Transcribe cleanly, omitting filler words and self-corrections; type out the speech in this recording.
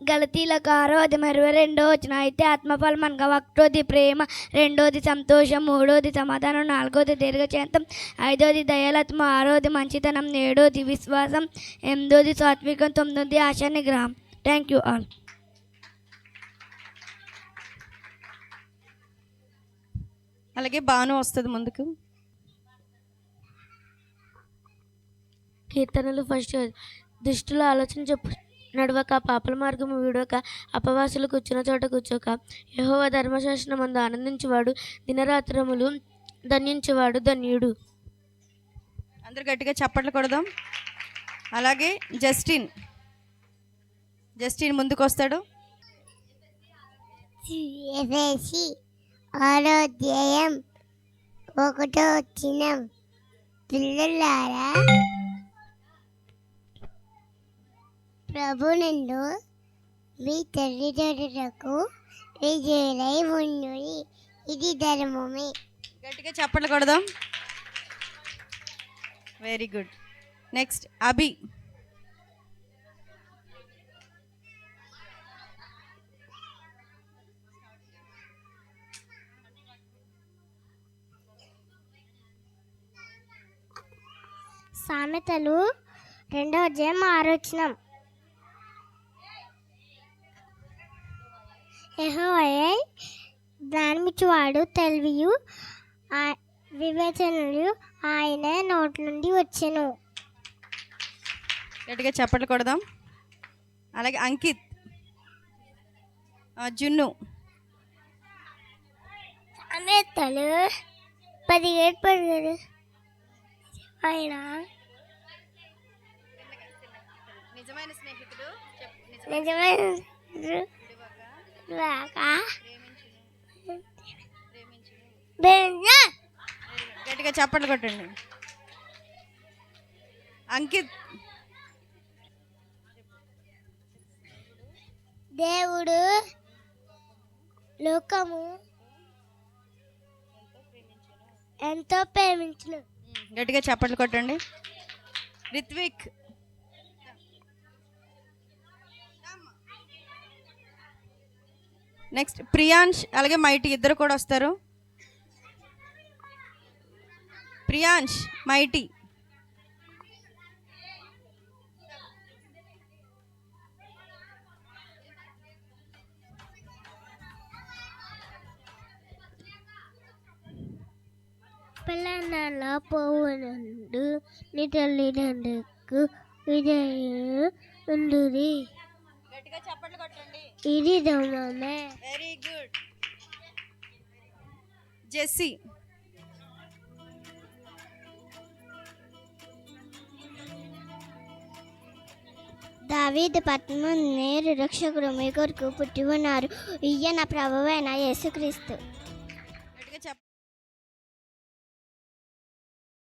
గలతీలకు 6:22 అయితే ఆత్మఫలం అనగా 1 ప్రేమ, 2 సంతోషం, 3 సమాధానం, 4 దీర్ఘశాంతం, 5 దయాలత్వం, 6 మంచితనం, 7 విశ్వాసం, 8 సాత్వికం, 9 ఆశా నిగ్రహం. Thank you all. అలాగే బాను వస్తుంది ముందుకు. కీర్తనలు ఫస్ట్. దుష్టుల ఆలోచన చెప్పు నడవక, పాపల మార్గము విడవక, అపవాసులు కూర్చున్న చోట కూర్చోక, యెహోవా ధర్మశాస్త్రమందు ఆనందించువాడు, దినరాత్రములు ధన్యించువాడు ధన్యుడు. అందరు గట్టిగా చప్పట్లు కొడదాం. అలాగే జస్టిన్ ముందుకు వస్తాడు. ఎఫెసీ 6:1 పిల్లలారా, ప్రభునందు మీ తల్లిదండ్రులకు విజయులై ఉండుడి, ఇది ధర్మమే. గట్టిగా చప్పట్లు కొడదాం. Very good. నెక్స్ట్ అభి. సామెతలు 2:6 యెహోవాయే జ్ఞానమిచ్చువాడు, తెలివియు వివేచనలు ఆయన నోటి నుండి వచ్చెను. గట్టిగా చప్పట్లు కొడదాం. అలాగే అంకిత్, జున్ను. సామెతలు 17 ఆయన నిజమైన స్నేహితుడు నిజమైన గట్టిగా చప్పట్లు కొట్టండి. అంకిత్. దేవుడు లోకము ఎంతో ప్రేమించును. గట్టిగా చప్పట్లు కొట్టండి. రిత్విక్. నెక్స్ట్ ప్రియాంష్, అలాగే మైటీ ఇద్దరు కూడా వస్తారు. ప్రియాంష్, మైటీ. పిల్లల పోవునందు నీ తల్లిదండ్రులకు విజయ ఉండుడి, గట్టిగా చప్పట్లు కొట్టండి. ఇది ధర్మమే. Very good. జెస్సీ. దావీదు పట్టణమున రక్షకుడు మీ కొరకు పుట్టి ఉన్నారు, ఈయన ప్రభువైన యేసుక్రీస్తు.